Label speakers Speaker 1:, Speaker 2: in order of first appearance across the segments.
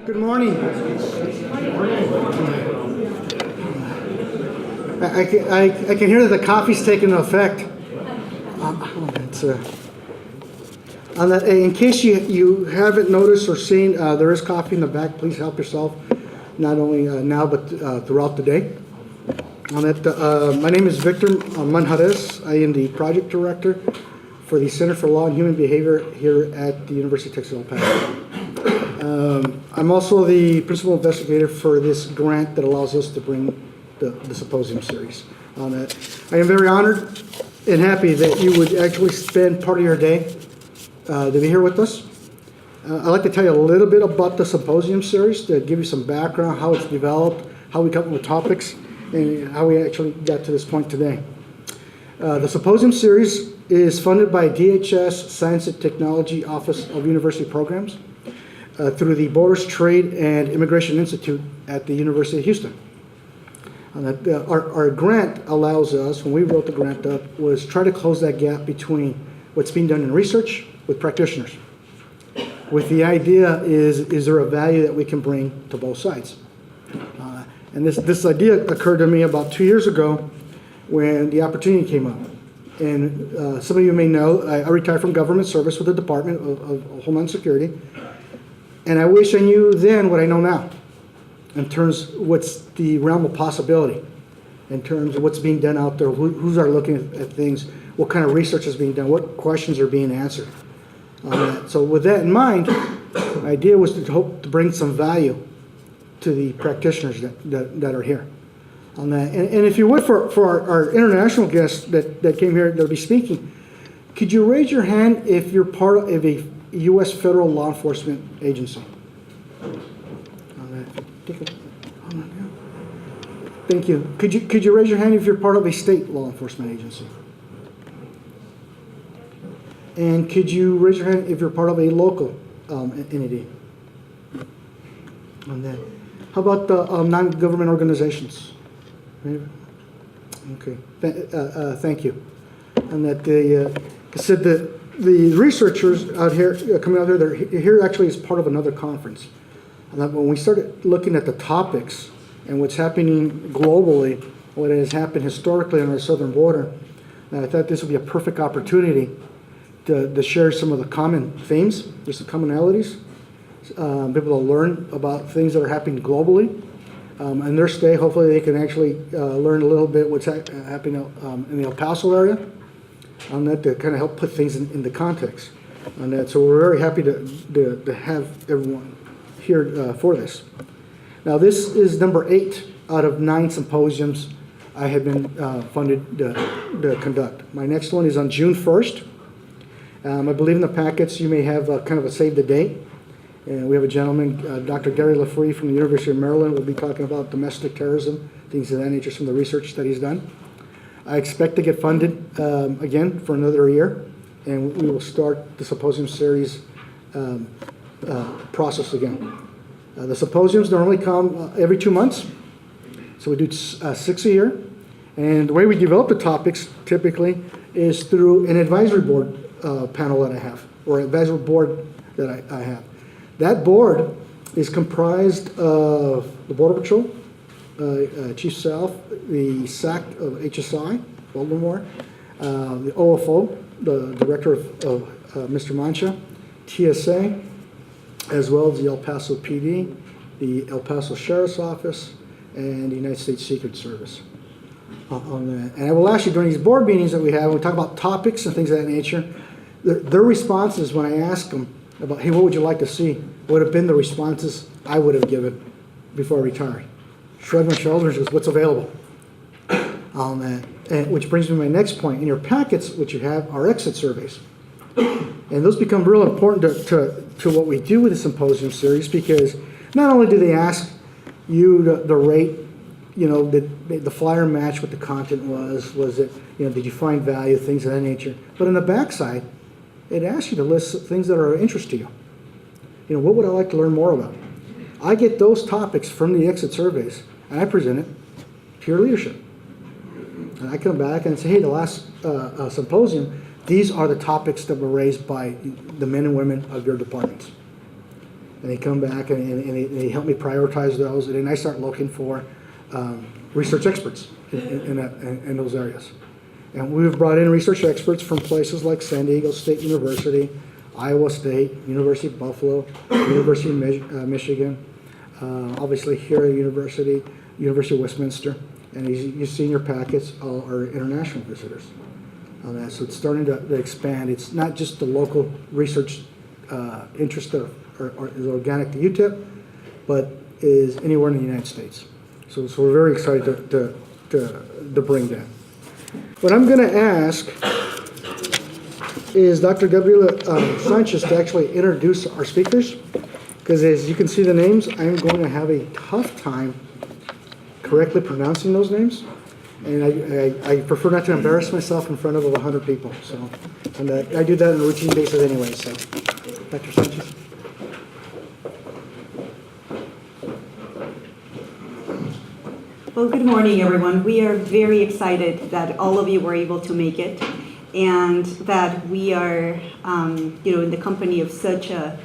Speaker 1: Good morning. I can hear that the coffee's taking effect. In case you haven't noticed or seen, there is coffee in the back. Please help yourself, not only now but throughout the day. My name is Victor Manjarrez. I am the project director for the Center for Law and Human Behavior here at the University of Texas El Paso. I'm also the principal investigator for this grant that allows us to bring the symposium series on it. I am very honored and happy that you would actually spend part of your day to be here with us. I'd like to tell you a little bit about the symposium series to give you some background, how it's developed, how we come up with topics, and how we actually got to this point today. The symposium series is funded by DHS Science and Technology Office of University Programs through the Borders, Trade, and Immigration Institute at the University of Houston. Our grant allows us, when we wrote the grant up, was try to close that gap between what's being done in research with practitioners. With the idea is there a value that we can bring to both sides? And this idea occurred to me about 2 years ago when the opportunity came up. And some of you may know, I retired from government service with the Department of Homeland Security. And I wish I knew then what I know now in terms of what's the realm of possibility, in terms of what's being done out there, who's are looking at things, what kind of research is being done, what questions are being answered. So with that in mind, the idea was to hope to bring some value to the practitioners that are here. On that. And if you would, for our international guests that came here to be speaking, could you raise your hand if you're part of a U.S. federal law enforcement agency? Thank you. Could you raise your hand if you're part of a state law enforcement agency? And could you raise your hand if you're part of a local entity? On that. How about the non-government organizations? Okay. Thank you. And that the researchers out here coming out here, they're here actually as part of another conference. And that when we started looking at the topics and what's happening globally, what has happened historically on our southern border, I thought this would be a perfect opportunity to share some of the common themes, there's some commonalities, be able to learn about things that are happening globally. In their stay, hopefully they can actually learn a little bit what's happening in the El Paso area, on that to kind of help put things into context on that. So we're very happy to have everyone here for this. Now this is number 8 out of 9 symposiums I have been funded to conduct. My next one is on June 1st. I believe in the packets you may have kind of a save the date. And we have a gentleman, Dr. Gary Lafree from the University of Maryland, will be talking about domestic terrorism, things of that nature, some of the research that he's done. I expect to get funded again for another year, and we will start the symposium series process again. The symposiums normally come every 2 months, so we do 6 a year. And the way we develop the topics typically is through an advisory board panel that I have, or advisory board that I have. That board is comprised of the Border Patrol, Chief South, the SAC of HSI, Baltimore, the OFO, the director of Mr. Mancha, TSA, as well as the El Paso PD, the El Paso Sheriff's Office, and the United States Secret Service. On that. And I will ask you during these board meetings that we have, we talk about topics and things of that nature, their responses when I ask them about, hey, what would you like to see, would have been the responses I would have given before I retired. Shrug my shoulders, goes, what's available? On that. And which brings me to my next point. In your packets, what you have are exit surveys. And those become real important to what we do with the symposium series, because not only do they ask you the rate, did the flyer match what the content was it, did you find value, things of that nature. But on the backside, it asks you to list things that are of interest to you. What would I like to learn more about? I get those topics from the exit surveys, and I present it to your leadership. And I come back and say, hey, the last symposium, these are the topics that were raised by the men and women of your departments. and they come back and they help me prioritize those, and then I start looking for research experts in those areas. And we've brought in research experts from places like San Diego State University, Iowa State, University of Buffalo, University of Michigan, obviously here at University of Westminster, and you see in your packets are international visitors on that. So it's starting to expand. It's not just the local research interest or is organic to UTEP, but is anywhere in the United States. So we're very excited to bring that. What I'm going to ask is Dr. Gabriela Sanchez to actually introduce our speakers, because as you can see the names, I'm going to have a tough time correctly pronouncing those names, and I prefer not to embarrass myself in front of 100 people. So, and I do that on a routine basis anyway. So, Dr. Sanchez.
Speaker 2: Well, good morning, everyone. We are very excited that all of you were able to make it, and that we are, in the company of such a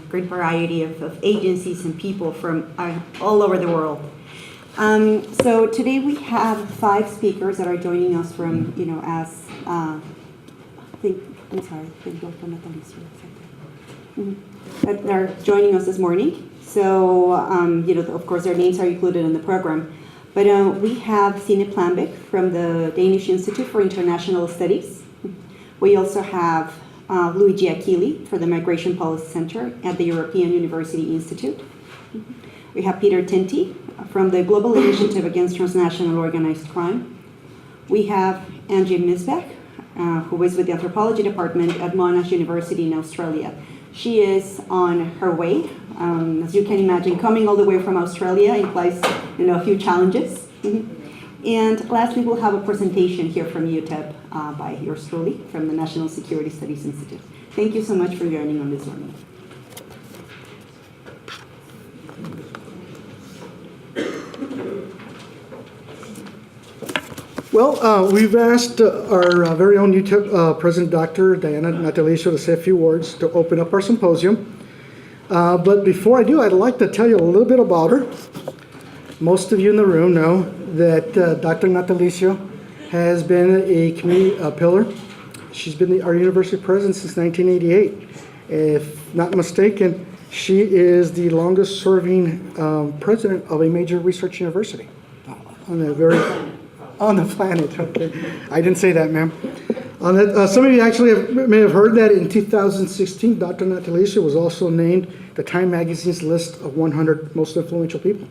Speaker 2: great variety of agencies and people from all over the world. So today we have 5 speakers that are joining us from, that are joining us this morning. So, of course, their names are included in the program. But we have Signe Planbeck from the Danish Institute for International Studies. We also have Luigi Achilli for the Migration Policy Center at the European University Institute. We have Peter Tinti from the Global Initiative Against Transnational Organized Crime. We have Angie Misbeck, who is with the Anthropology Department at Monash University in Australia. She is on her way. As you can imagine, coming all the way from Australia implies, a few challenges. And lastly, we'll have a presentation here from UTEP by yours truly from the National Security Studies Institute. Thank you so much for joining on this morning.
Speaker 1: Well, we've asked our very own UTEP President Dr. Diana Natalicio to say a few words to open up our symposium. But before I do, I'd like to tell you a little bit about her. Most of you in the room know that Dr. Natalicio has been a community pillar. She's been our university president since 1988. If not mistaken, she is the longest serving president of a major research university on the planet. Okay. I didn't say that, ma'am. Some of you actually may have heard that in 2016, Dr. Natalicio was also named the Time Magazine's list of 100 most influential people.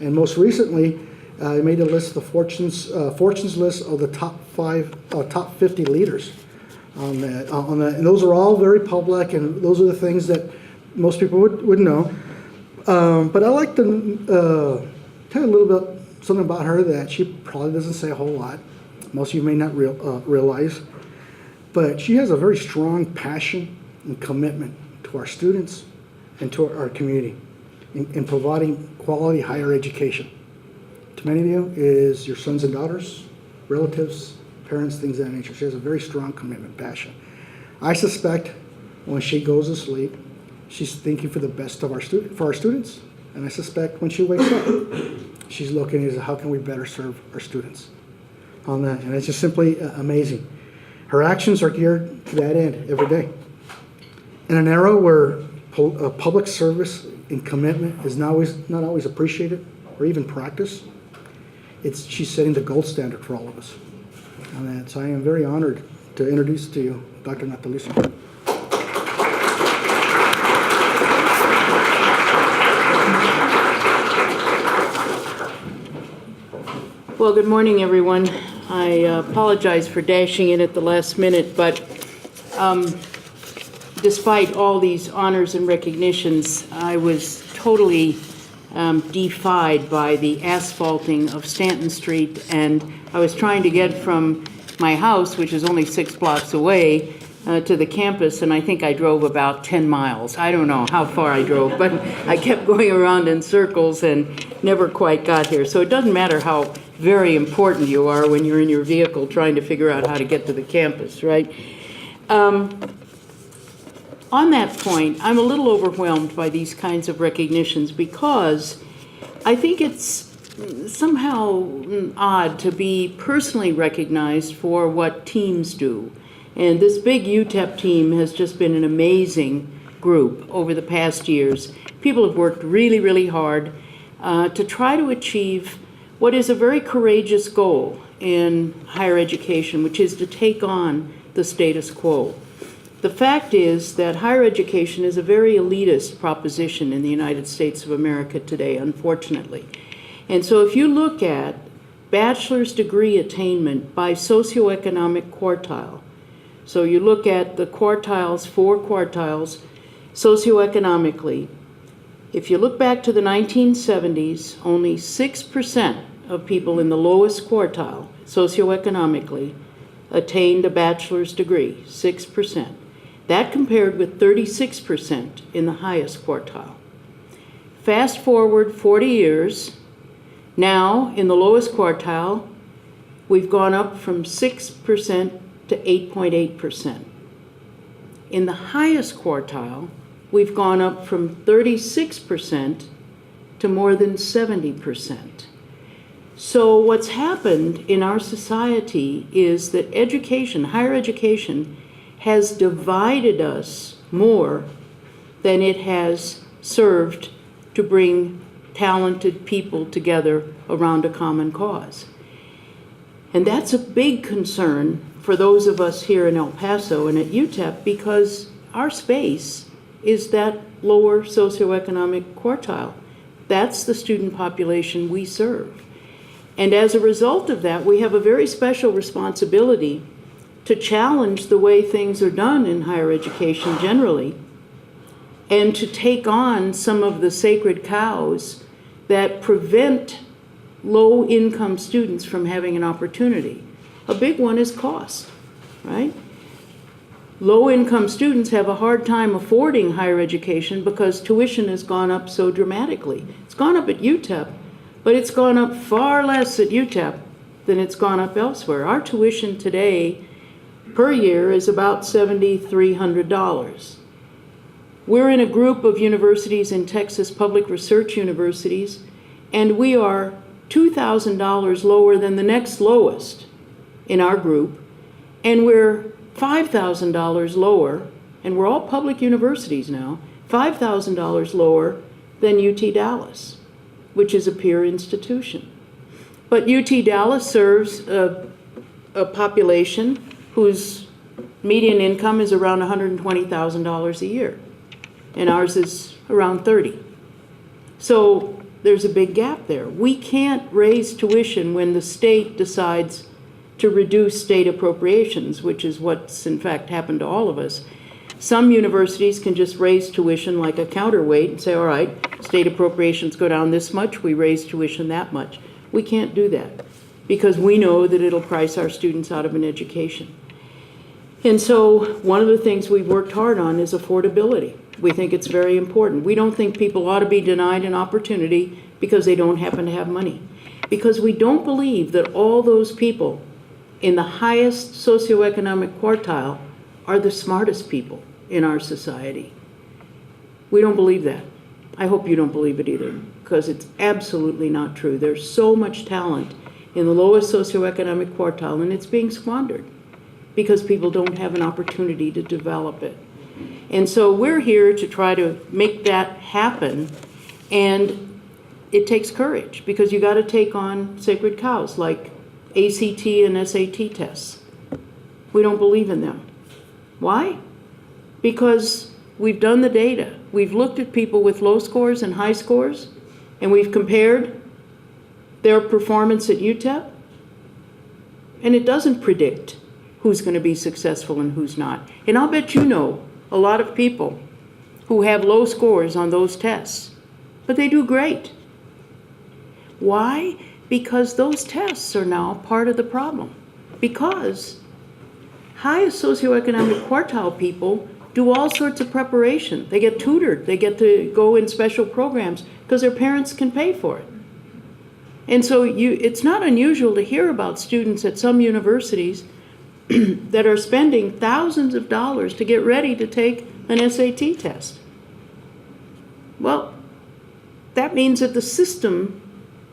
Speaker 1: And most recently, they made a list of Fortune's list of the top 50 leaders. And those are all very public, and those are the things that most people would know. But I'd like to tell you a little bit something about her that she probably doesn't say a whole lot. Most of you may not realize. But she has a very strong passion and commitment to our students and to our community in providing quality higher education. To many of you is your sons and daughters, relatives, parents, things of that nature. She has a very strong commitment, passion. I suspect when she goes to sleep, she's thinking for the best of for our students. And I suspect when she wakes up, she's looking at how can we better serve our students on that. And it's just simply amazing. Her actions are geared to that end every day. In an era where public service and commitment is not always appreciated or even practiced, she's setting the gold standard for all of us. On that. So I am very honored to introduce to you Dr. Natalicio.
Speaker 3: Well, good morning, everyone. I apologize for dashing in at the last minute, but despite all these honors and recognitions, I was totally defied by the asphalting of Stanton Street, and I was trying to get from my house, which is only 6 blocks away, to the campus, and I think I drove about 10 miles. I don't know how far I drove, but I kept going around in circles and never quite got here. So it doesn't matter how very important you are when you're in your vehicle trying to figure out how to get to the campus, right? on that point, I'm a little overwhelmed by these kinds of recognitions because I think it's somehow odd to be personally recognized for what teams do. And this big UTEP team has just been an amazing group over the past years. People have worked really, really hard to try to achieve what is a very courageous goal in higher education, which is to take on the status quo. The fact is that higher education is a very elitist proposition in the United States of America today, unfortunately. And so if you look at bachelor's degree attainment by socioeconomic quartile, so you look at the quartiles, 4 quartiles, socioeconomically, if you look back to the 1970s, only 6% of people in the lowest quartile, socioeconomically, attained a bachelor's degree, 6%. That compared with 36% in the highest quartile. Fast forward 40 years, now in the lowest quartile, we've gone up from 6% to 8.8%. In the highest quartile, we've gone up from 36% to more than 70%. So what's happened in our society is that education, higher education, has divided us more than it has served to bring talented people together around a common cause. And that's a big concern for those of us here in El Paso and at UTEP because our space is that lower socioeconomic quartile. That's the student population we serve. And as a result of that, we have a very special responsibility to challenge the way things are done in higher education generally, and to take on some of the sacred cows that prevent low-income students from having an opportunity. A big one is cost, right? Low-income students have a hard time affording higher education because tuition has gone up so dramatically. It's gone up at UTEP, but it's gone up far less at UTEP than it's gone up elsewhere. Our tuition today per year is about $7,300. We're in a group of universities in Texas, public research universities, and we are $2,000 lower than the next lowest in our group, and we're $5,000 lower, and we're all public universities now, $5,000 lower than UT Dallas, which is a peer institution. But UT Dallas serves a population whose median income is around $120,000 a year, and ours is around $30,000. So there's a big gap there. We can't raise tuition when the state decides to reduce state appropriations, which is what's in fact happened to all of us. Some universities can just raise tuition like a counterweight and say, all right, state appropriations go down this much, we raise tuition that much. We can't do that because we know that it'll price our students out of an education. And so one of the things we've worked hard on is affordability. We think it's very important. We don't think people ought to be denied an opportunity because they don't happen to have money. Because we don't believe that all those people in the highest socioeconomic quartile are the smartest people in our society. We don't believe that. I hope you don't believe it either, because it's absolutely not true. There's so much talent in the lowest socioeconomic quartile, and it's being squandered because people don't have an opportunity to develop it. And so we're here to try to make that happen, and it takes courage because you got to take on sacred cows like ACT and SAT tests. We don't believe in them. Why? Because we've done the data. We've looked at people with low scores and high scores, and we've compared their performance at UTEP, and it doesn't predict who's going to be successful and who's not. And I'll bet you know a lot of people who have low scores on those tests, but they do great. Why? Because those tests are now part of the problem. Because highest socioeconomic quartile people do all sorts of preparation. They get tutored. They get to go in special programs because their parents can pay for it. And so it's not unusual to hear about students at some universities that are spending thousands of dollars to get ready to take an SAT test. Well, that means that the system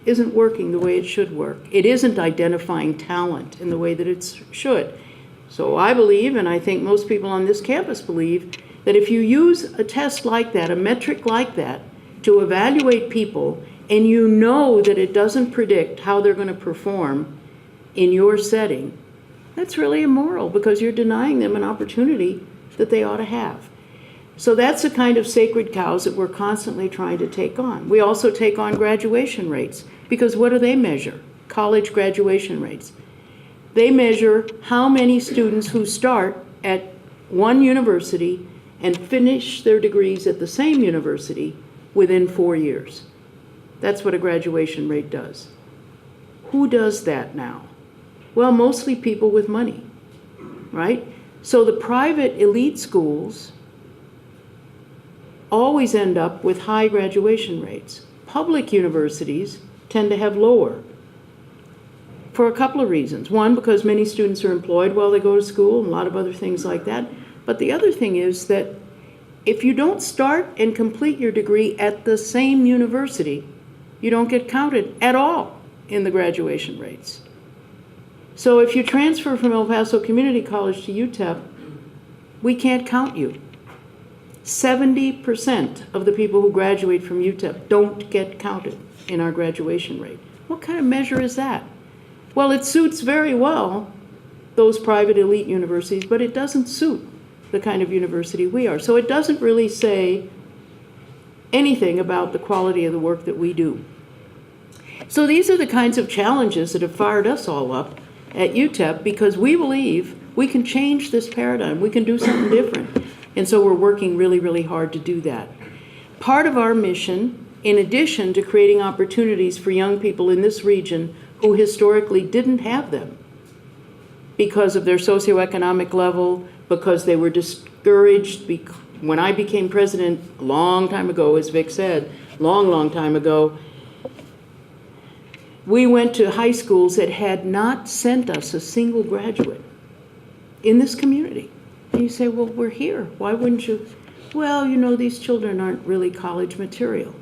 Speaker 3: isn't working the way it should work. It isn't identifying talent in the way that it should. So I believe, and I think most people on this campus believe, that if you use a test like that, a metric like that, to evaluate people, and you know that it doesn't predict how they're going to perform in your setting, that's really immoral, because you're denying them an opportunity that they ought to have. So that's the kind of sacred cows that we're constantly trying to take on. We also take on graduation rates, because what do they measure? College graduation rates. They measure how many students who start at one university and finish their degrees at the same university within 4 years. That's what a graduation rate does. Who does that now? Well, mostly people with money, right? So the private elite schools always end up with high graduation rates. Public universities tend to have lower, for a couple of reasons. One, because many students are employed while they go to school, and a lot of other things like that. But the other thing is that if you don't start and complete your degree at the same university, you don't get counted at all in the graduation rates. So if you transfer from El Paso Community College to UTEP, we can't count you. 70% of the people who graduate from UTEP don't get counted in our graduation rate. What kind of measure is that? Well, it suits very well those private elite universities, but it doesn't suit the kind of university we are. So it doesn't really say anything about the quality of the work that we do. So these are the kinds of challenges that have fired us all up at UTEP, because we believe we can change this paradigm. We can do something different. And so we're working really, really hard to do that. Part of our mission, in addition to creating opportunities for young people in this region who historically didn't have them because of their socioeconomic level, because they were discouraged. When I became president a long time ago, as Vic said, long time ago, we went to high schools that had not sent us a single graduate in this community. And you say, well, we're here. Why wouldn't you? Well, you know, these children aren't really college material.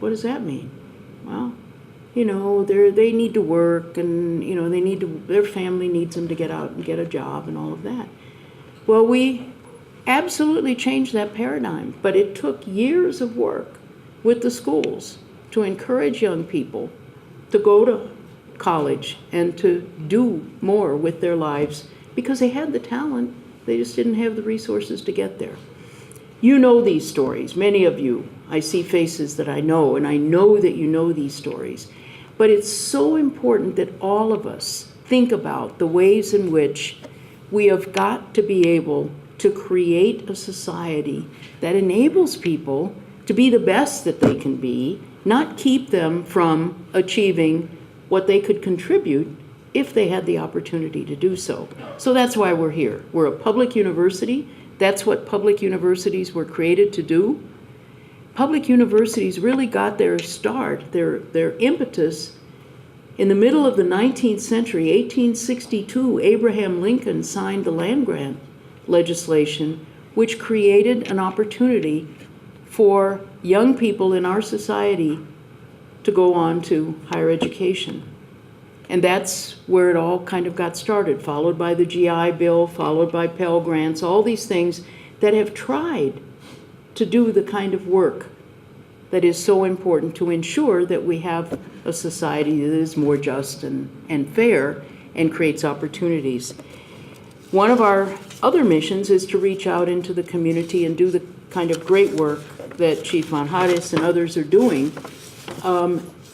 Speaker 3: What does that mean? Well, you know, they need to work, and, you know, their family needs them to get out and get a job and all of that. Well, we absolutely changed that paradigm, but it took years of work with the schools to encourage young people to go to college and to do more with their lives, because they had the talent, they just didn't have the resources to get there. You know these stories, many of you. I see faces that I know, and I know that you know these stories. But it's so important that all of us think about the ways in which we have got to be able to create a society that enables people to be the best that they can be, not keep them from achieving what they could contribute if they had the opportunity to do so. So that's why we're here. We're a public university. That's what public universities were created to do. Public universities really got their start, their impetus, in the middle of the 19th century. 1862, Abraham Lincoln signed the land grant legislation, which created an opportunity for young people in our society to go on to higher education. And that's where it all kind of got started, followed by the GI Bill, followed by Pell Grants, all these things that have tried to do the kind of work that is so important to ensure that we have a society that is more just and fair and creates opportunities. One of our other missions is to reach out into the community and do the kind of great work that Chief Manjarrez and others are doing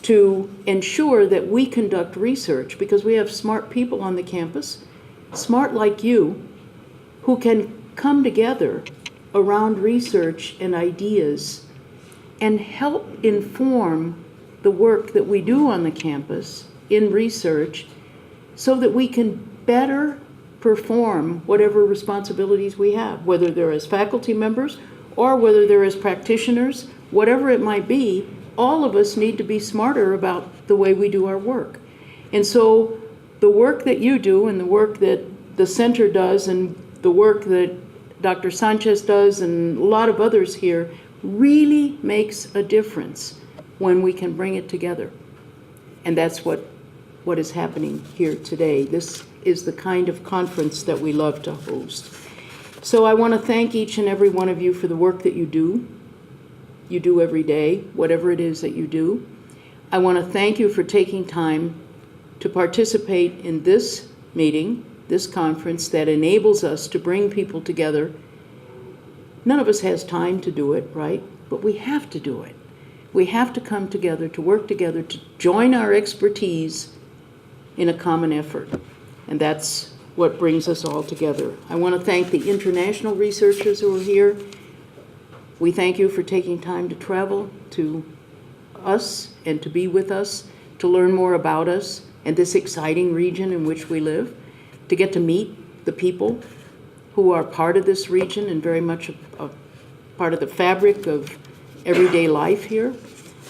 Speaker 3: to ensure that we conduct research, because we have smart people on the campus, smart like you, who can come together around research and ideas and help inform the work that we do on the campus in research, so that we can better perform whatever responsibilities we have, whether they're as faculty members or whether they're as practitioners, whatever it might be. All of us need to be smarter about the way we do our work. And so the work that you do and the work that the center does and the work that Dr. Sanchez does and a lot of others here really makes a difference when we can bring it together. And that's what is happening here today. This is the kind of conference that we love to host. So I want to thank each and every one of you for the work that you do. You do every day, whatever it is that you do. I want to thank you for taking time to participate in this meeting, this conference that enables us to bring people together. None of us has time to do it, right? But we have to do it. We have to come together, to work together, to join our expertise in a common effort. And that's what brings us all together. I want to thank the international researchers who are here. We thank you for taking time to travel to us and to be with us, to learn more about us and this exciting region in which we live, to get to meet the people who are part of this region and very much a part of the fabric of everyday life here.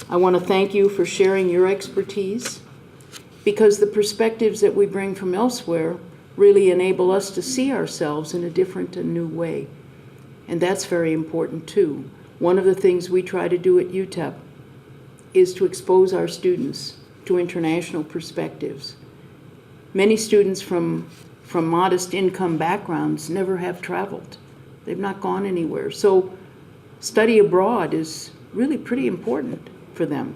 Speaker 3: I want to thank you for sharing your expertise, because the perspectives that we bring from elsewhere really enable us to see ourselves in a different and new way. And that's very important too. One of the things we try to do at UTEP is to expose our students to international perspectives. Many students from modest income backgrounds never have traveled. They've not gone anywhere. So study abroad is really pretty important for them.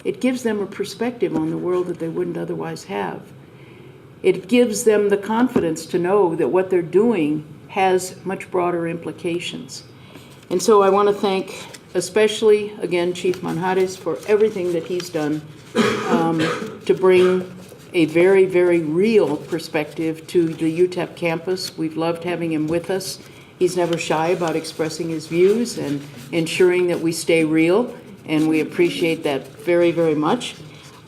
Speaker 3: It gives them a perspective on the world that they wouldn't otherwise have. It gives them the confidence to know that what they're doing has much broader implications. And so I want to thank especially, again, Chief Manjarrez for everything that he's done to bring a very, very real perspective to the UTEP campus. We've loved having him with us. He's never shy about expressing his views and ensuring that we stay real, and we appreciate that very, very much.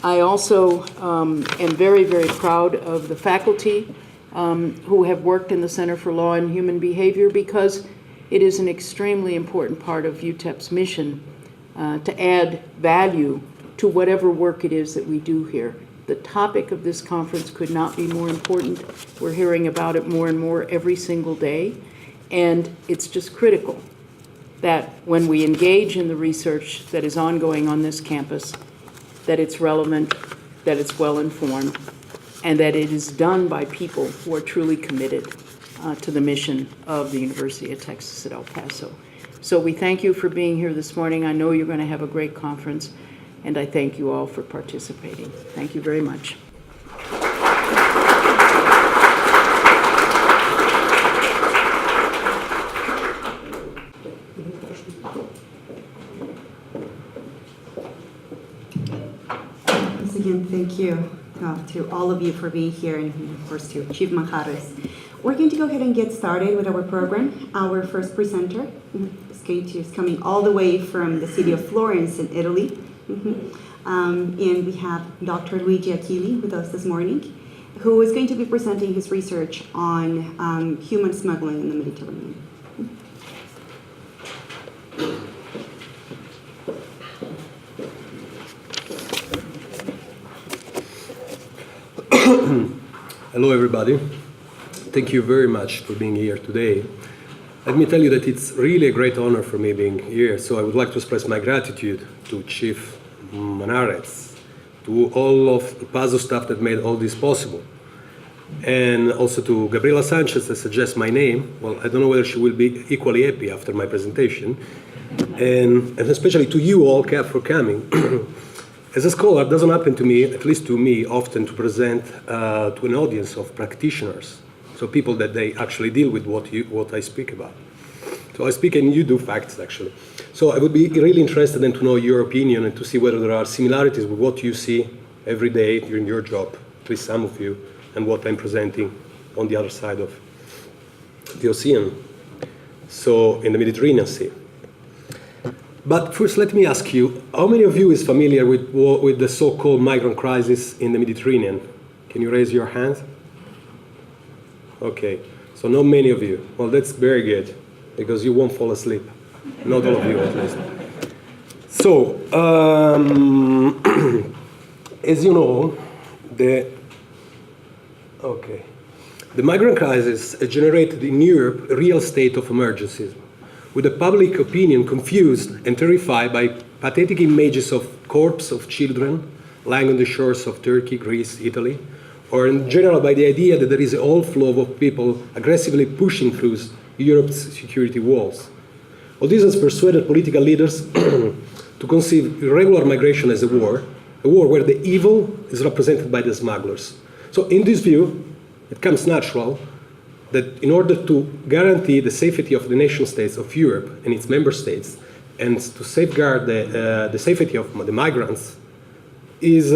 Speaker 3: I also am very, very proud of the faculty who have worked in the Center for Law and Human Behavior, because it is an extremely important part of UTEP's mission to add value to whatever work it is that we do here. The topic of this conference could not be more important. We're hearing about it more and more every single day, and it's just critical that when we engage in the research that is ongoing on this campus, that it's relevant, that it's well-informed, and that it is done by people who are truly committed to the mission of the University of Texas at El Paso. So we thank you for being here this morning. I know you're going to have a great conference, and I thank you all for participating. Thank you very much.
Speaker 2: Once again, thank you to all of you for being here, and of course to Chief Manjarrez. We're going to go ahead and get started with our program. Our first presenter is coming all the way from the city of Florence in Italy. And we have Dr. Luigi Achilli with us this morning, who is going to be presenting his research on human smuggling in the Mediterranean.
Speaker 4: Hello, everybody. Thank you very much for being here today. Let me tell you that it's really a great honor for me being here, so I would like to express my gratitude to Chief Manjarrez, to all of the PASO staff that made all this possible, and also to Gabriela Sanchez that suggests my name. Well, I don't know whether she will be equally happy after my presentation, and especially to you all for coming. As a scholar, it doesn't happen to me, at least to me, often to present to an audience of practitioners, so people that they actually deal with what I speak about. So I speak and you do facts, actually. So I would be really interested in to know your opinion and to see whether there are similarities with what you see every day during your job, at least some of you, and what I'm presenting on the other side of the ocean, so in the Mediterranean Sea. But first, let me ask you, how many of you is familiar with the so-called migrant crisis in the Mediterranean? Can you raise your hands? Okay, so not many of you. Well, that's very good, because you won't fall asleep. Not all of you, at least. So, as you know, The migrant crisis has generated in Europe a real state of emergency, with the public opinion confused and terrified by pathetic images of corpses of children lying on the shores of Turkey, Greece, Italy, or in general by the idea that there is a whole flow of people aggressively pushing through Europe's security walls. All this has persuaded political leaders to conceive irregular migration as a war where the evil is represented by the smugglers. So in this view, it comes natural that in order to guarantee the safety of the nation states of Europe and its member states, and to safeguard the safety of the migrants, is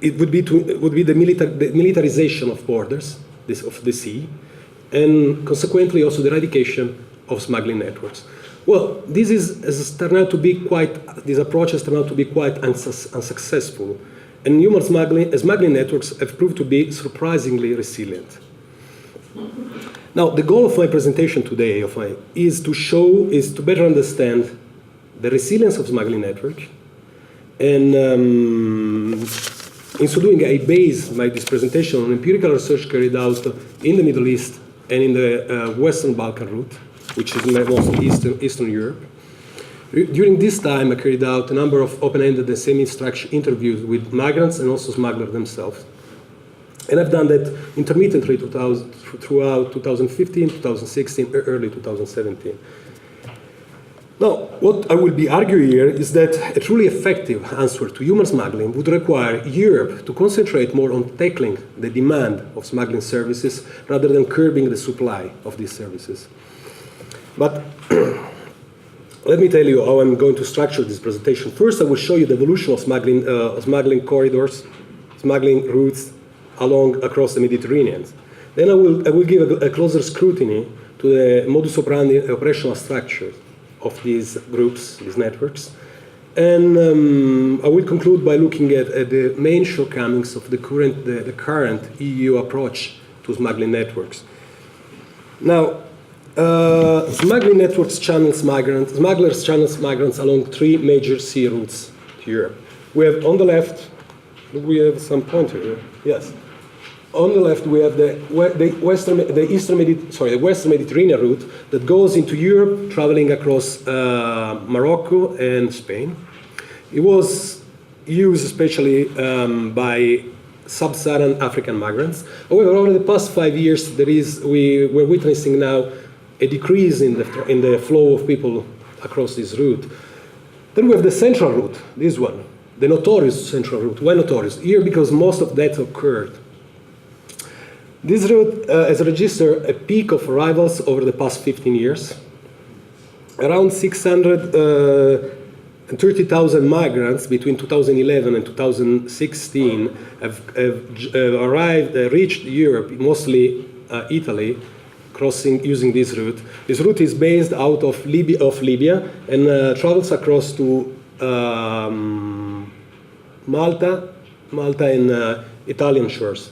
Speaker 4: it would be the militarization of borders, of the sea, and consequently also the eradication of smuggling networks. Well, this approach has turned out to be quite unsuccessful, and human smuggling networks have proved to be surprisingly resilient. Now, the goal of my presentation today is to better understand the resilience of smuggling network, and in so doing, I base this presentation on empirical research carried out in the Middle East and in the Western Balkan route, which is mostly Eastern Europe. During this time, I carried out a number of open-ended and semi-structured interviews with migrants and also smugglers themselves. And I've done that intermittently throughout 2015, 2016, early 2017. Now, what I will be arguing here is that a truly effective answer to human smuggling would require Europe to concentrate more on tackling the demand of smuggling services rather than curbing the supply of these services. But let me tell you how I'm going to structure this presentation. First, I will show you the evolution of smuggling corridors, smuggling routes across the Mediterranean. Then I will give a closer scrutiny to the modus operandi operational structure of these groups, these networks. And I will conclude by looking at the main shortcomings of the current EU approach to smuggling networks. Now, smuggling networks smugglers channel migrants along three major sea routes to Europe. We have on the left, we have some pointer here. Yes. On the left, we have the Western Mediterranean route that goes into Europe, traveling across Morocco and Spain. It was used especially by sub-Saharan African migrants. However, over the past 5 years, we're witnessing now a decrease in the flow of people across this route. Then we have the central route, this one, the notorious central route. Why notorious? Here, because most of that occurred. This route has registered a peak of arrivals over the past 15 years. Around 630,000 migrants between 2011 and 2016 have reached Europe, mostly Italy, using this route. This route is based out of Libya and travels across to Malta and Italian shores.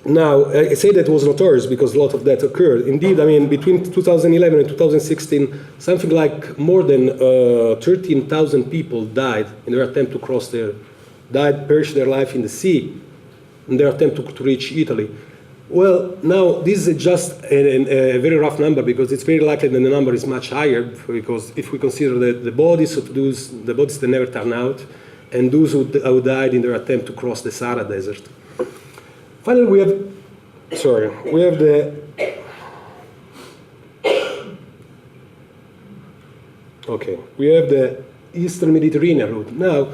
Speaker 4: Now, I say that was notorious because a lot of that occurred. Indeed, I mean, between 2011 and 2016, something like more than 13,000 people died in their attempt to perished their life in the sea in their attempt to reach Italy. Well, now, this is just a very rough number because it's very likely that the number is much higher because if we consider the bodies that never turn out, and those who died in their attempt to cross the Sahara Desert. Finally, we have the Eastern Mediterranean route. Now,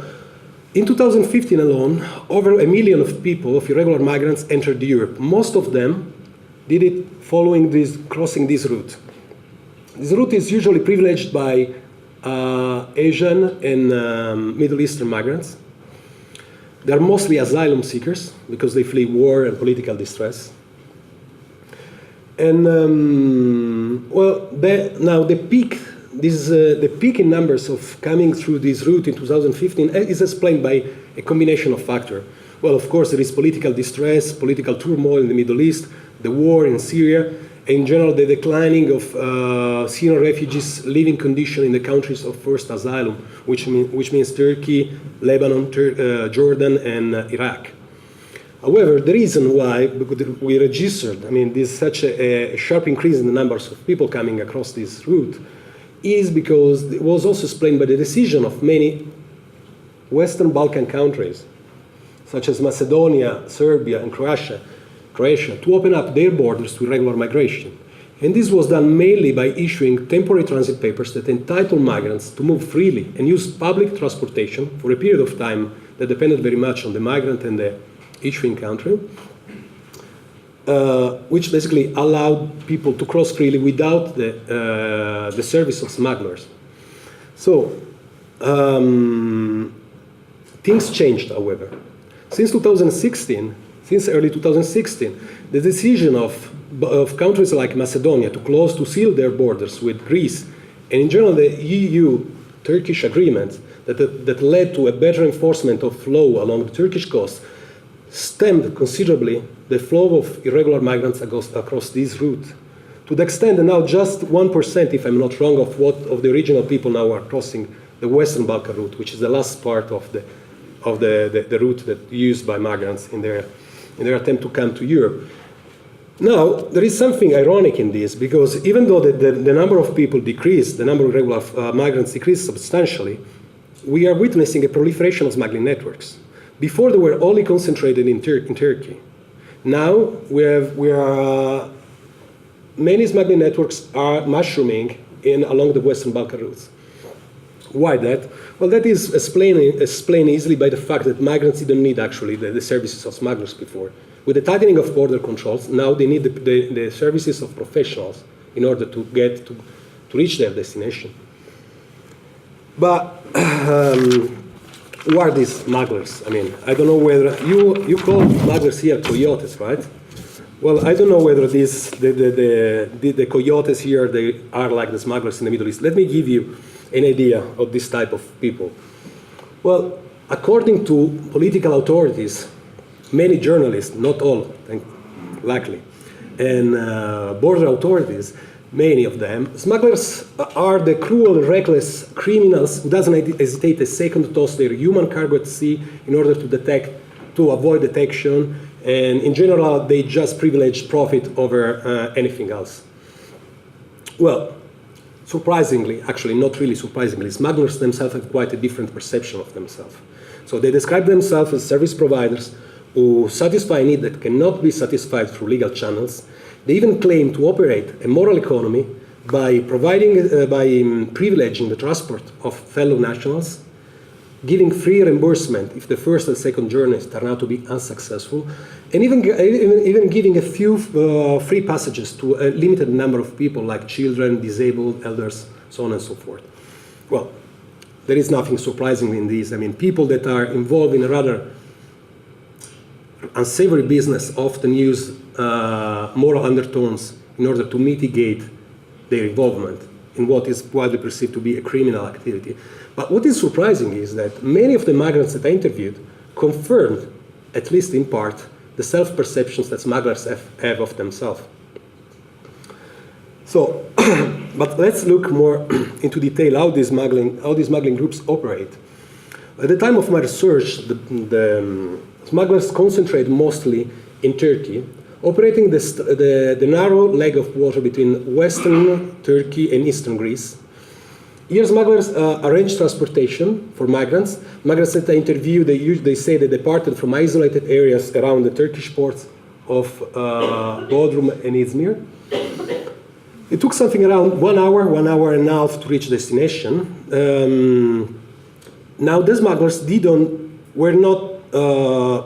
Speaker 4: in 2015 alone, over 1 million of people, of irregular migrants, entered Europe. Most of them did it crossing this route. This route is usually privileged by Asian and Middle Eastern migrants. They're mostly asylum seekers because they flee war and political distress. And the peak in numbers of coming through this route in 2015 is explained by a combination of factors. Well, of course, there is political distress, political turmoil in the Middle East, the war in Syria, in general, the declining of Syrian refugees' living condition in the countries of first asylum, which means Turkey, Lebanon, Jordan, and Iraq. However, the reason why we registered, this such a sharp increase in the numbers of people coming across this route is because it was also explained by the decision of many Western Balkan countries, such as Macedonia, Serbia, and Croatia, to open up their borders to irregular migration. And this was done mainly by issuing temporary transit papers that entitle migrants to move freely and use public transportation for a period of time that depended very much on the migrant and the issuing country, which basically allowed people to cross freely without the service of smugglers. So things changed, however. Since early 2016, the decision of countries like Macedonia to seal their borders with Greece, and in general the EU-Turkish agreement that led to a better enforcement of law along the Turkish coast, stemmed considerably the flow of irregular migrants across this route. To the extent that now just 1%, if I'm not wrong, of the original people now are crossing the Western Balkan route, which is the last part of the route that used by migrants in their attempt to come to Europe. Now, there is something ironic in this, because even though the number of people decreased, the number of irregular migrants decreased substantially, we are witnessing a proliferation of smuggling networks. Before, they were only concentrated in Turkey. Now, many smuggling networks are mushrooming along the Western Balkan routes. Why that? Well, that is explained easily by the fact that migrants didn't need actually the services of smugglers before. With the tightening of border controls, now they need the services of professionals in order to reach their destination. But who are these smugglers? I don't know whether you call smugglers here coyotes, right? Well, I don't know whether the coyotes here they are like the smugglers in the Middle East. Let me give you an idea of this type of people. Well, according to political authorities, many journalists, not all, luckily, and border authorities, many of them, smugglers are the cruel and reckless criminals who doesn't hesitate a second to toss their human cargo at sea in order to avoid detection, and in general, they just privilege profit over anything else. Well, surprisingly, actually not really surprisingly, smugglers themselves have quite a different perception of themselves. So they describe themselves as service providers who satisfy a need that cannot be satisfied through legal channels. They even claim to operate a moral economy by privileging the transport of fellow nationals, giving free reimbursement if the first and second journeys turn out to be unsuccessful, and even giving a few free passages to a limited number of people like children, disabled, elders, so on and so forth. Well, there is nothing surprising in this. People that are involved in a rather unsavory business often use moral undertones in order to mitigate their involvement in what is widely perceived to be a criminal activity. But what is surprising is that many of the migrants that I interviewed confirmed, at least in part, the self-perceptions that smugglers have of themselves. So, but let's look more into detail how these smuggling groups operate. At the time of my research, the smugglers concentrate mostly in Turkey, operating the narrow leg of water between western Turkey and eastern Greece. Here, smugglers arrange transportation for migrants. Migrants that I interview, they say they departed from isolated areas around the Turkish ports of Bodrum and Izmir. It took something around 1 hour and a half to reach destination. Now, the smugglers were not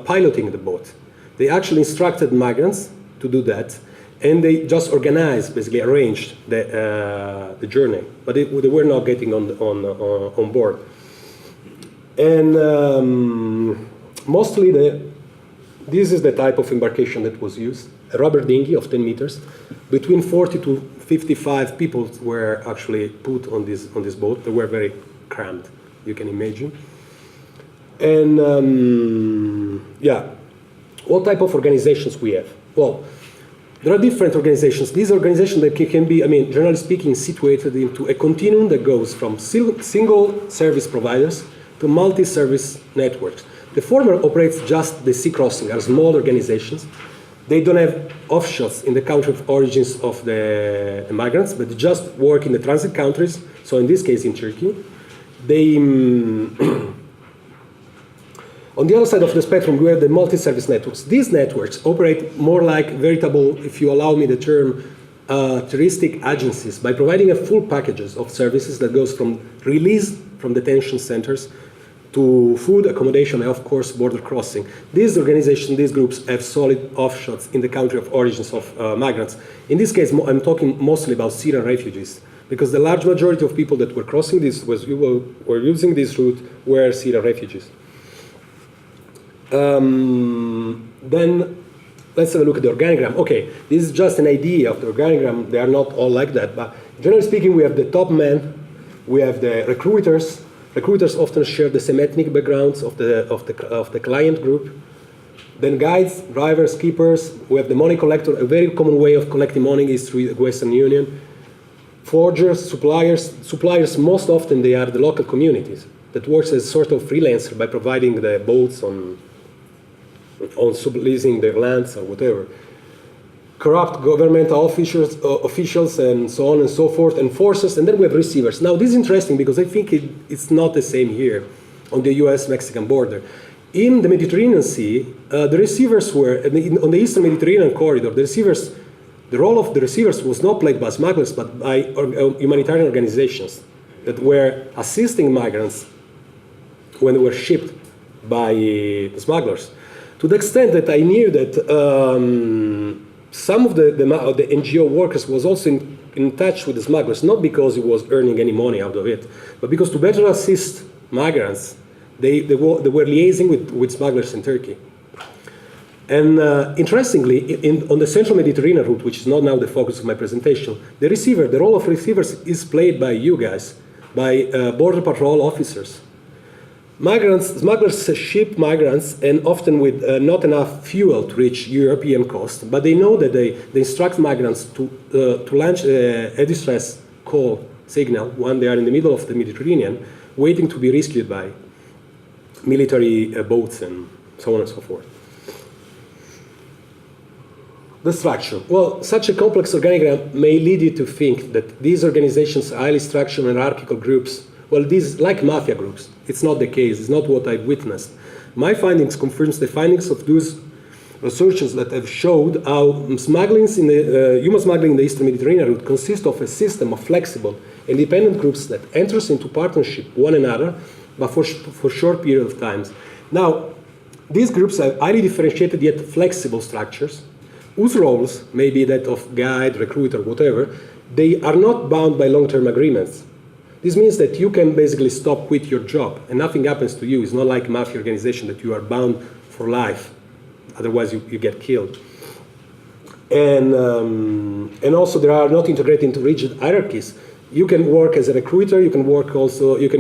Speaker 4: piloting the boat. They actually instructed migrants to do that, and they just arranged the journey, but they were not getting on board. And mostly, this is the type of embarkation that was used: a rubber dinghy of 10 meters. Between 40 to 55 people were actually put on this boat. They were very cramped, you can imagine. And what type of organizations we have? Well, there are different organizations. These organizations that can be, generally speaking, situated into a continuum that goes from single service providers to multi-service networks. The former operates just the sea crossing, are small organizations. They don't have offshores in the country of origins of the migrants, but they just work in the transit countries, so in this case in Turkey. They, on the other side of the spectrum, we have the multi-service networks. These networks operate more like veritable, if you allow me the term, touristic agencies by providing a full packages of services that goes from release from detention centers to food, accommodation, and of course border crossing. These organizations, these groups have solid offshores in the country of origins of migrants. In this case, I'm talking mostly about Syrian refugees, because the large majority of people that were crossing this, were using this route, were Syrian refugees. Then let's have a look at the organigram. Okay, this is just an idea of the organigram. They are not all like that, but generally speaking, we have the top men, we have the recruiters. Recruiters often share the same ethnic backgrounds of the client group. Then guides, drivers, keepers. We have the money collector. A very common way of collecting money is through the Western Union. Forgers, suppliers. Suppliers, most often they are the local communities that works as sort of freelancer by providing the boats on subleasing their lands or whatever. Corrupt governmental officials and so on and so forth, enforcers, and then we have receivers. Now this is interesting because I think it's not the same here on the US-Mexican border. In the Mediterranean Sea, the receivers were, on the Eastern Mediterranean corridor, the role of the receivers was not played by smugglers but by humanitarian organizations that were assisting migrants when they were shipped by the smugglers. To the extent that I knew that some of the NGO workers was also in touch with the smugglers, not because he was earning any money out of it, but because to better assist migrants, they were liaising with smugglers in Turkey. And interestingly, on the Central Mediterranean route, which is not now the focus of my presentation, the role of receivers is played by you guys, by border patrol officers. Smugglers ship migrants, and often with not enough fuel to reach European coast, but they know that they instruct migrants to launch a distress call signal when they are in the middle of the Mediterranean, waiting to be rescued by military boats and so on and so forth. The structure. Well, such a complex organigram may lead you to think that these organizations are highly structured and hierarchical groups. Well, these like mafia groups. It's not the case. It's not what I've witnessed. My findings confirms the findings of those researchers that have showed how human smuggling in the Eastern Mediterranean route consists of a system of flexible, independent groups that enters into partnership with one another, but for short period of times. Now, these groups have highly differentiated yet flexible structures, whose roles may be that of guide, recruiter, whatever. They are not bound by long-term agreements. This means that you can basically quit your job and nothing happens to you. It's not like a mafia organization that you are bound for life. Otherwise you get killed. And also they are not integrated into rigid hierarchies. You can work as a recruiter, you can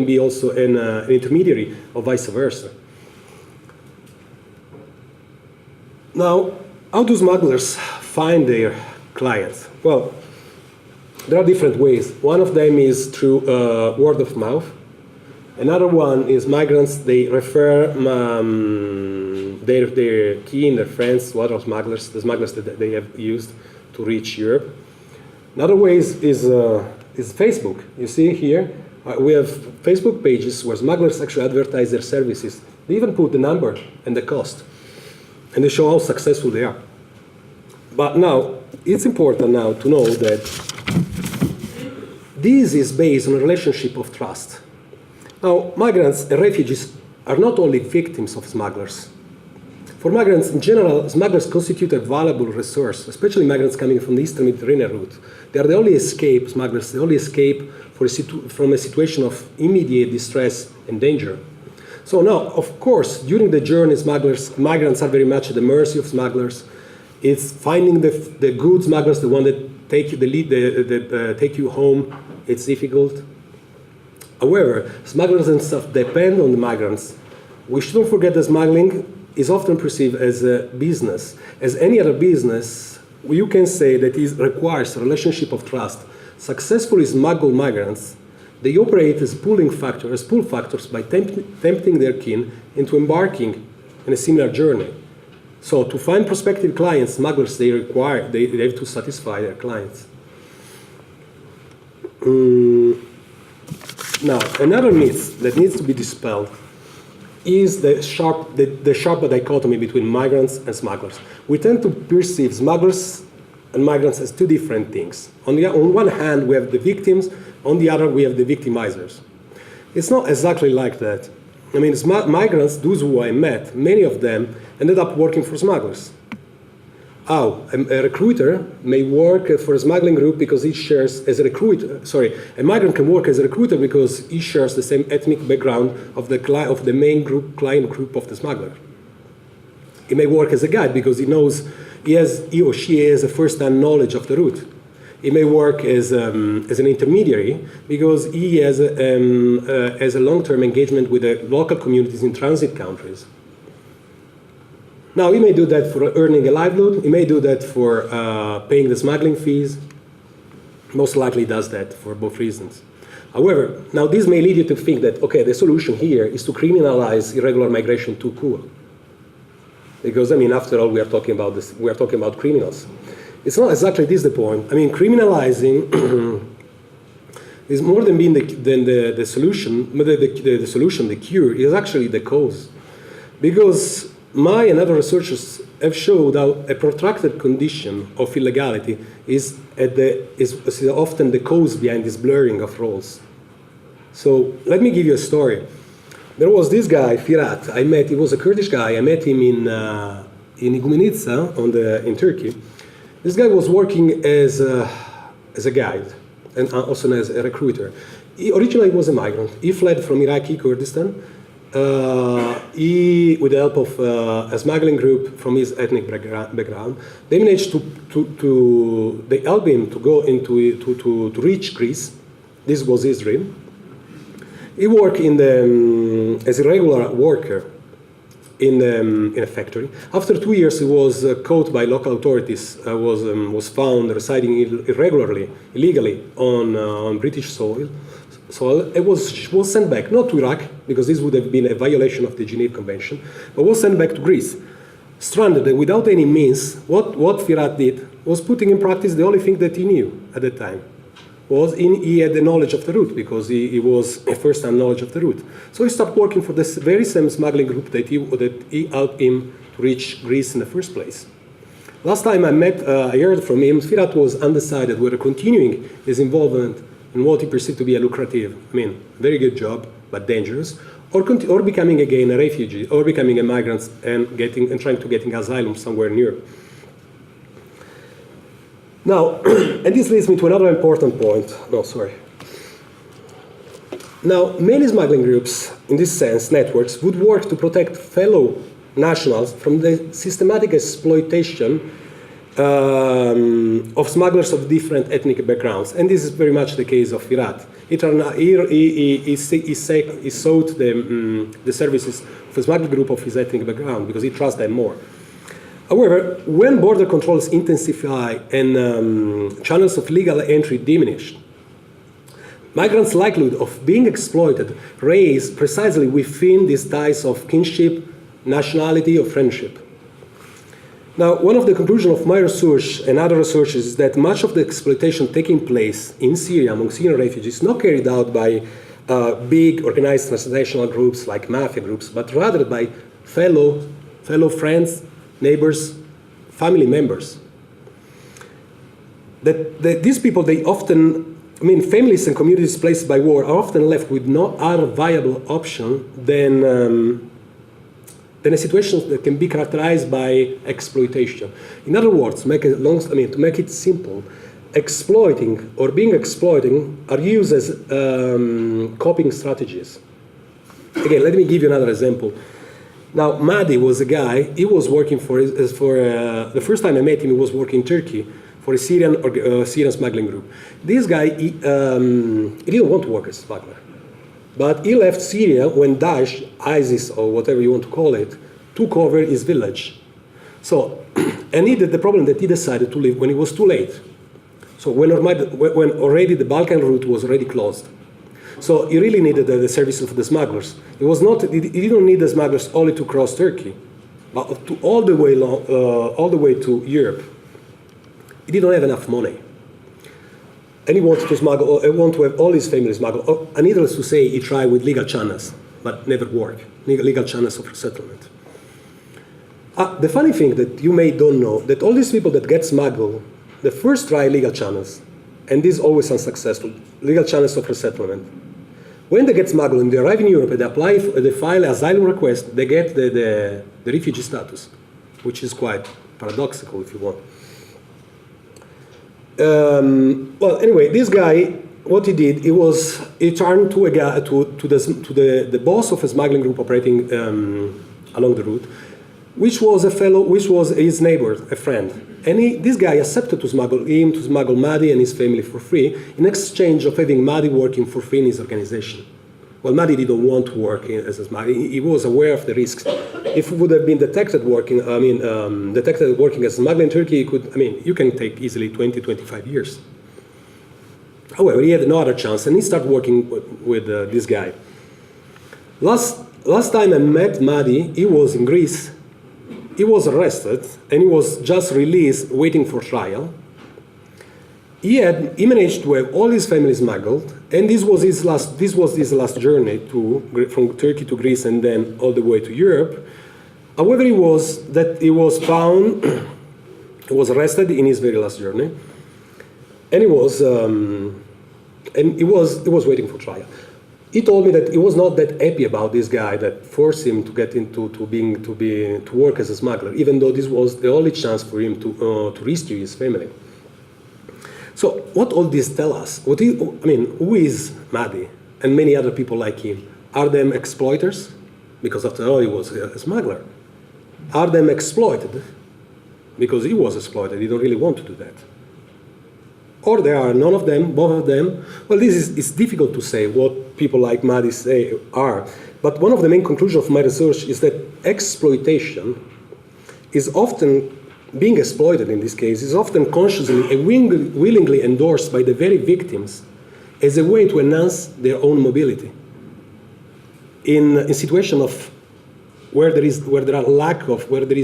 Speaker 4: be also an intermediary or vice versa. Now, how do smugglers find their clients? Well, there are different ways. One of them is through word of mouth. Another one is migrants, they refer their kin, their friends to other smugglers, the smugglers that they have used to reach Europe. Another way is Facebook. You see here, we have Facebook pages where smugglers actually advertise their services. They even put the number and the cost, and they show how successful they are. But now, it's important now to know that this is based on a relationship of trust. Now, migrants and refugees are not only victims of smugglers. For migrants in general, smugglers constitute a valuable resource, especially migrants coming from the Eastern Mediterranean route. They are the only escape, smugglers, the only escape from a situation of immediate distress and danger. So now, of course, during the journey, migrants are very much at the mercy of smugglers. It's finding the good smugglers, the one that take you home. It's difficult. However, smugglers and stuff depend on the migrants. We shouldn't forget that smuggling is often perceived as a business. As any other business, you can say that it requires a relationship of trust. Successfully smuggled migrants They operate as pull factors by tempting their kin into embarking in a similar journey. So to find prospective clients, smugglers, they have to satisfy their clients. Now, another myth that needs to be dispelled is the sharp dichotomy between migrants and smugglers. We tend to perceive smugglers and migrants as two different things. On one hand, we have the victims. On the other, we have the victimizers. It's not exactly like that. I mean, migrants, those who I met, many of them ended up working for smugglers. A recruiter may work for a smuggling group because he shares as a recruiter. A migrant can work as a recruiter because he shares the same ethnic background of the main client group of the smuggler. He may work as a guide because he or she has a first-hand knowledge of the route. He may work as an intermediary because he has a long-term engagement with the local communities in transit countries. Now, he may do that for earning a livelihood. He may do that for paying the smuggling fees. Most likely does that for both reasons. However, now this may lead you to think that, okay, the solution here is to criminalize irregular migration too cool. Because, I mean, after all, we are talking about this. We are talking about criminals. It's not exactly this the point. I mean, criminalizing is more than being the solution. But the solution, the cure, is actually the cause. Because my and other researchers have showed how a protracted condition of illegality is often the cause behind this blurring of roles. So let me give you a story. There was this guy, Firat. He was a Kurdish guy. I met him in Igoumenitsa in Turkey. This guy was working as a guide and also as a recruiter. He originally was a migrant. He fled from Iraqi Kurdistan. With the help of a smuggling group from his ethnic background, they managed they helped him to go to reach Greece. This was his dream. He worked as a regular worker in a factory. After 2 years, he was caught by local authorities. Was found residing illegally on British soil. So it was sent back, not to Iraq, because this would have been a violation of the Geneva Convention, but was sent back to Greece. Stranded and without any means, what Firat did was putting in practice the only thing that he knew at the time. He had the knowledge of the route, because he was a first-hand knowledge of the route. So he started working for this very same smuggling group that he helped him to reach Greece in the first place. Last time I heard from him, Firat was undecided whether continuing his involvement in what he perceived to be a lucrative, very good job, but dangerous, or becoming again a refugee, or becoming a migrant and trying to get asylum somewhere near. Now, and this leads me to another important point. Now, many smuggling groups, in this sense, networks, would work to protect fellow nationals from the systematic exploitation of smugglers of different ethnic backgrounds, and this is very much the case of Firat. He sought the services of a smuggling group of his ethnic background because he trusts them more. However, when border controls intensify and channels of legal entry diminish, migrants' likelihood of being exploited raise precisely within these ties of kinship, nationality, or friendship. Now, one of the conclusions of my research and other researchers is that much of the exploitation taking place in Syria among Syrian refugees is not carried out by big organized transnational groups like mafia groups, but rather by fellow friends, neighbors, family members. These people, they often, families and communities displaced by war are often left with no other viable option than a situation that can be characterized by exploitation. In other words, to make it simple, exploiting or being exploited are used as coping strategies. Again, let me give you another example. Now, Mahdi was a guy, he was working the first time I met him, he was working in Turkey for a Syrian smuggling group. This guy, he didn't want to work as a smuggler. But he left Syria when Daesh, ISIS, or whatever you want to call it, took over his village. So, and the problem that he decided to leave when it was too late. So when already the Balkan route was already closed. So he really needed the services of the smugglers. He didn't need the smugglers only to cross Turkey, but all the way to Europe. He didn't have enough money. And he wanted to smuggle, to have all his family smuggled. And needless to say, he tried with legal channels, but never worked. Legal channels of resettlement. The funny thing that you may don't know, that all these people that get smuggled, they first try legal channels, and this is always unsuccessful, legal channels of resettlement. When they get smuggled and they arrive in Europe and they file an asylum request, they get the refugee status, which is quite paradoxical if you want. Well, anyway, this guy, what he did, he turned to the boss of a smuggling group operating along the route, which was his neighbor, a friend. And this guy accepted to smuggle Mahdi and his family for free in exchange of having Mahdi working for free in his organization. Well, Mahdi didn't want to work as a smuggler. He was aware of the risks. If he would have been detected working as a smuggler in Turkey, you can take easily 20, 25 years. However, he had no other chance, and he started working with this guy. Last time I met Mahdi, he was in Greece. He was arrested, and he was just released, waiting for trial. He managed to have all his family smuggled, and this was his last journey from Turkey to Greece and then all the way to Europe. However, he was found, he was arrested in his very last journey, and he was waiting for trial. He told me that he was not that happy about this guy that forced him to get to work as a smuggler, even though this was the only chance for him to rescue his family. So what all this tell us? Who is Mahdi and many other people like him? Are them exploiters? Because after all, he was a smuggler. Are them exploited? Because he was exploited. He don't really want to do that. Or there are none of them, both of them. Well, it's difficult to say what people like Mahdi say are. But one of the main conclusions of my research is that exploitation is often being exploited in this case, is often consciously and willingly endorsed by the very victims as a way to enhance their own mobility. In a situation of where there is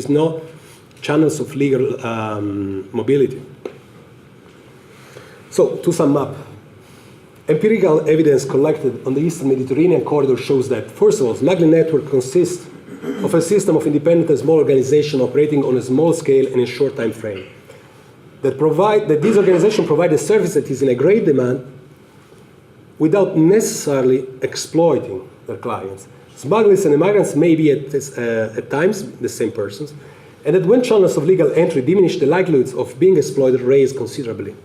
Speaker 4: no channels of legal mobility. So, to sum up, empirical evidence collected on the Eastern Mediterranean corridor shows that, first of all, smuggling network consists of a system of independent and small organizations operating on a small scale and in a short time frame. That this organization provides a service that is in a great demand without necessarily exploiting their clients. Smugglers and migrants may be at times the same persons, and that when channels of legal entry diminish, the likelihoods of being exploited raise considerably.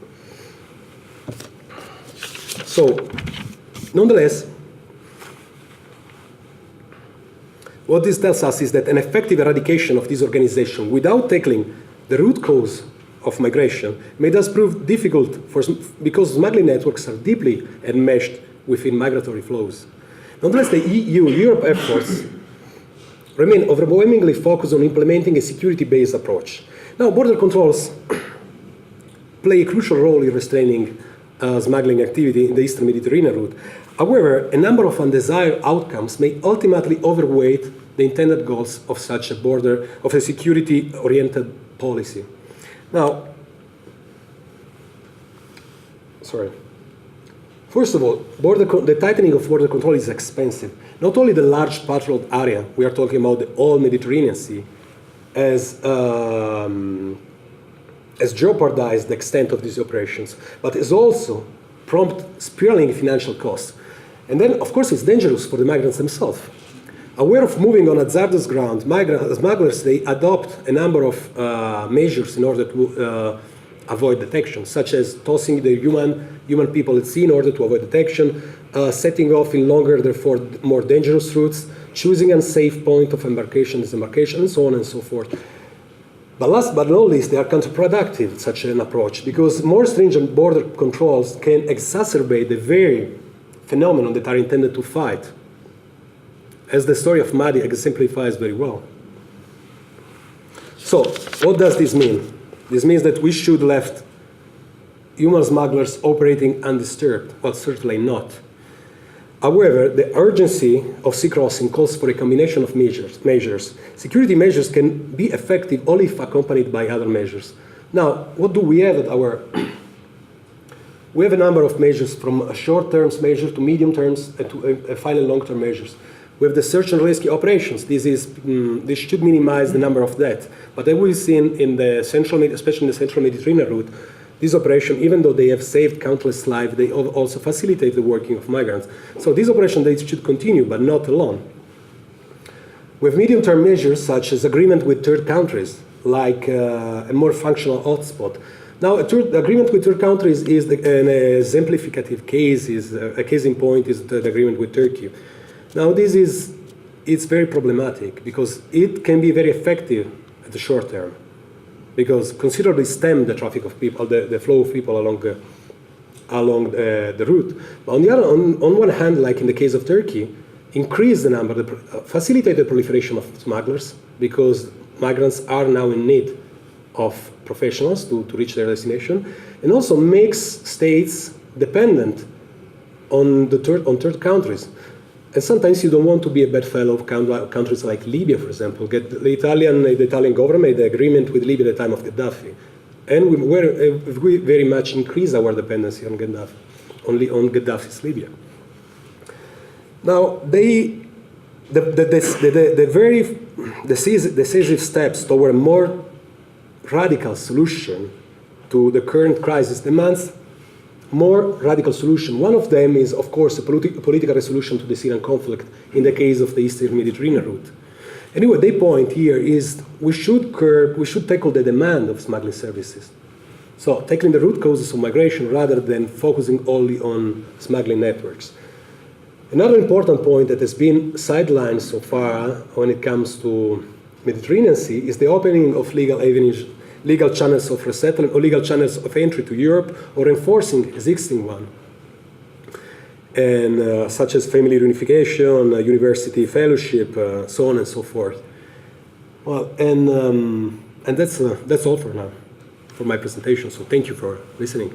Speaker 4: So, nonetheless, what this tells us is that an effective eradication of this organization without tackling the root cause of migration may thus prove difficult because smuggling networks are deeply enmeshed within migratory flows. Nonetheless, the EU-Europe efforts remain overwhelmingly focused on implementing a security-based approach. Now, border controls play a crucial role in restraining smuggling activity in the Eastern Mediterranean route. However, a number of undesired outcomes may ultimately overweight the intended goals of such a security-oriented policy. Now, first of all, the tightening of border control is expensive. Not only the large patrolled area, we are talking about the whole Mediterranean Sea, has jeopardized the extent of these operations, but has also prompted spiraling financial costs. And then, of course, it's dangerous for the migrants themselves. Aware of moving on hazardous ground, smugglers, they adopt a number of measures in order to avoid detection, such as tossing the human people at sea in order to avoid detection, setting off in longer, therefore more dangerous routes, choosing unsafe point of embarkation, disembarkation, and so on and so forth. But last but not least, they are counterproductive, such an approach, because more stringent border controls can exacerbate the very phenomenon that are intended to fight, as the story of Mahdi exemplifies very well. So, what does this mean? This means that we should left human smugglers operating undisturbed. Well, certainly not. However, the urgency of sea crossing calls for a combination of measures. Security measures can be effective only if accompanied by other measures. Now, what do we have at our... We have a number of measures, from short-term measures to medium terms and to final long-term measures. We have the search and rescue operations. This should minimize the number of deaths. But as we've seen in the especially in the central Mediterranean route, this operation, even though they have saved countless lives, they also facilitate the working of migrants. So this operation, they should continue, but not alone. We have medium-term measures such as agreement with third countries, like a more functional hotspot. Now, agreement with third countries is an exemplificative case. A case in point is the agreement with Turkey. Now, it's very problematic because it can be very effective at the short term, because considerably stem the traffic of people, the flow of people along the route. But on one hand, like in the case of Turkey, increase the number, facilitate the proliferation of smugglers, because migrants are now in need of professionals to reach their destination, and also makes states dependent on third countries. And sometimes you don't want to be a bedfellow of countries like Libya, for example. The Italian government made the agreement with Libya at the time of Gaddafi. And we very much increased our dependency on Gaddafi, only on Gaddafi's Libya. Now, the very decisive steps toward a more radical solution to the current crisis demands more radical solution. One of them is, of course, a political resolution to the Syrian conflict in the case of the Eastern Mediterranean route. Anyway, their point here is we should tackle the demand of smuggling services. So tackling the root causes of migration rather than focusing only on smuggling networks. Another important point that has been sidelined so far when it comes to Mediterranean Sea is the opening of legal avenues, legal channels of resettlement or legal channels of entry to Europe, or enforcing existing one, and such as family reunification, university fellowship, so on and so forth. Well, and that's all for now, for my presentation. So thank you for listening.